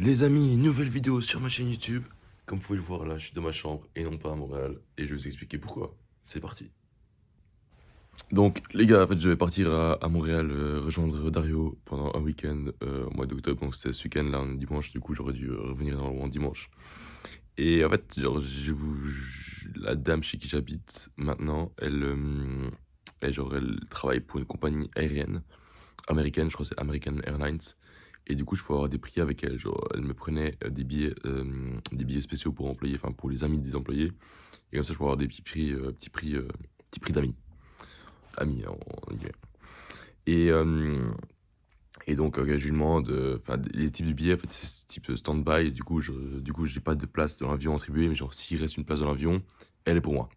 Les amis, nouvelle vidéo sur ma chaîne YouTube. Comme vous pouvez le voir là, je suis dans ma chambre et non pas à Montréal. Et je vais vous expliquer pourquoi. C'est parti. Donc les gars, en fait je vais partir à Montréal rejoindre Dario pendant un week-end au mois d'octobre. Donc c'était ce week-end là, on est dimanche, du coup j'aurais dû revenir normalement dimanche. Et en fait, genre, la dame chez qui j'habite maintenant, elle travaille pour une compagnie aérienne américaine, je crois que c'est American Airlines. Et du coup, je pouvais avoir des prix avec elle. Genre, elle me prenait des billets spéciaux pour employés, enfin pour les amis des employés. Et comme ça, je pouvais avoir des petits prix d'amis. Amis, hein, en guillemets. Et, euh, et donc, je lui demande, enfin, les types de billets, en fait, c'est ce type stand-by. Du coup, j'ai pas de place dans l'avion attribuée, mais genre, s'il reste une place dans l'avion, elle est pour moi.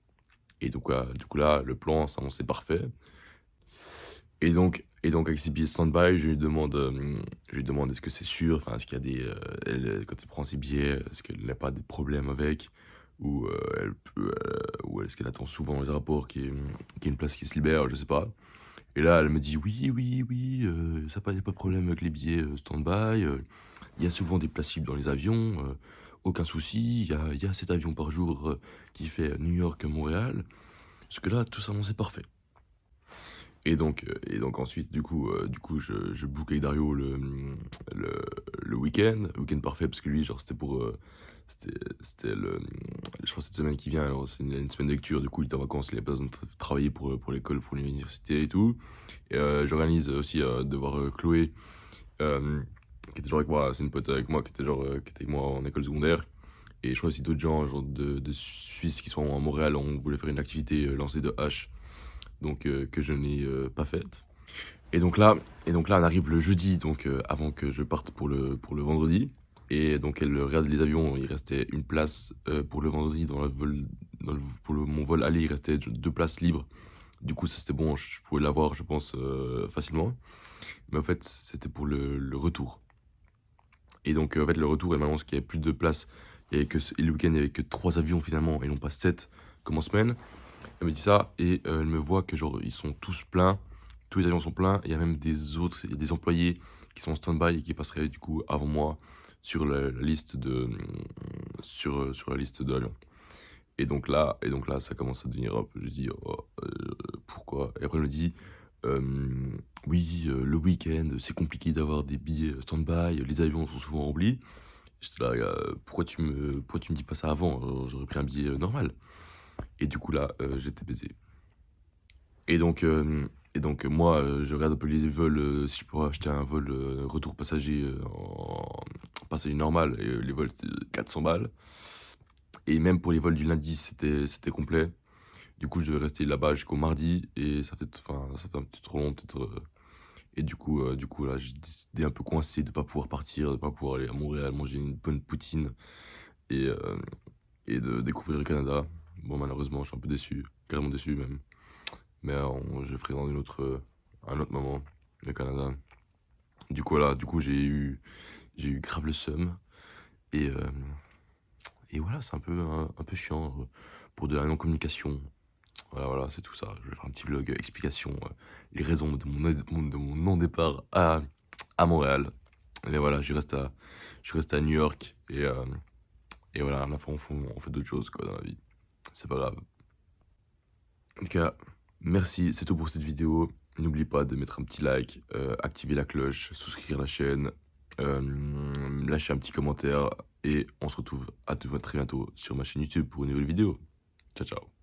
Et donc, du coup, là, le plan, ça, c'est parfait. Et donc avec ses billets stand-by, je lui demande est-ce que c'est sûr, enfin, est-ce qu'il y a quand elle prend ses billets, est-ce qu'elle n'a pas des problèmes avec, ou, ou est-ce qu'elle attend souvent dans les aéroports qu'il y ait une place qui se libère, je sais pas. Et là, elle me dit oui, oui, oui, ça pas, y a pas de problème avec les billets stand-by, il y a souvent des places libres dans les avions, aucun souci, il y a 7 avions par jour qui fait New York-Montréal. Parce que là, tout ça, c'est parfait. Et donc ensuite, je book avec Dario le, le week-end parfait, parce que lui, genre, c'était je crois cette semaine qui vient, alors c'est une semaine de lecture, du coup, il est en vacances, il a pas besoin de travailler pour l'école, pour l'université et tout. Et j'organise aussi de voir Chloé, euh, qui était genre avec moi, c'est une pote avec moi, qui était avec moi en école secondaire. Et je crois aussi d'autres gens, genre de Suisse qui sont à Montréal, on voulait faire une activité lancée de hache, donc que je n'ai pas faite. Et donc là, on arrive le jeudi, donc avant que je parte pour le vendredi. Et donc elle regarde les avions, il restait une place pour le vendredi mon vol aller, il restait 2 places libres. Du coup, ça c'était bon, je pouvais l'avoir, je pense, facilement. Mais en fait, c'était pour le retour. Et donc, en fait, le retour, elle m'annonce qu'il y avait plus de place. Et le week-end, il n'y avait que 3 avions finalement, et non pas 7 comme en semaine. Elle me dit ça et elle me voit que genre ils sont tous pleins, tous les avions sont pleins, et il y a même il y a des employés qui sont en stand-by et qui passeraient du coup avant moi sur la liste sur la liste de l'avion. Et donc là, ça commence à devenir un peu, je dis oh, pourquoi? Et après elle me dit euh, oui, le week-end c'est compliqué d'avoir des billets stand-by, les avions sont souvent remplis. J'étais là, pourquoi tu me dis pas ça avant? J'aurais pris un billet normal. Et du coup là, j'étais baisé. Et donc, moi, je regarde un peu les vols, si je pourrais acheter un vol retour passager en passager normal, et les vols c'était 400 balles. Et même pour les vols du lundi, c'était complet. Du coup, je devais rester là-bas jusqu'au mardi, et ça fait un petit trop long peut-être. Et du coup là, j'étais un peu coincé de pas pouvoir partir, de pas pouvoir aller à Montréal manger une bonne poutine et, euh, et de découvrir le Canada. Bon, malheureusement, je suis un peu déçu, carrément déçu même. Mais je ferai dans un autre moment, le Canada. Du coup, j'ai eu grave le seum. Et, euh, et voilà, c'est un peu chiant pour de la non-communication. Voilà, voilà, c'est tout ça. Je vais faire un petit vlog explication, les raisons de mon non-départ à Montréal. Mais voilà, je reste à New York. Et voilà, à la fin, on fait d'autres choses quoi, dans la vie. C'est pas grave. En tout cas, merci, c'est tout pour cette vidéo. N'oublie pas de mettre un petit like, activer la cloche, souscrire à la chaîne, lâcher un petit commentaire, et on se retrouve à très bientôt sur ma chaîne YouTube pour une nouvelle vidéo. Ciao ciao.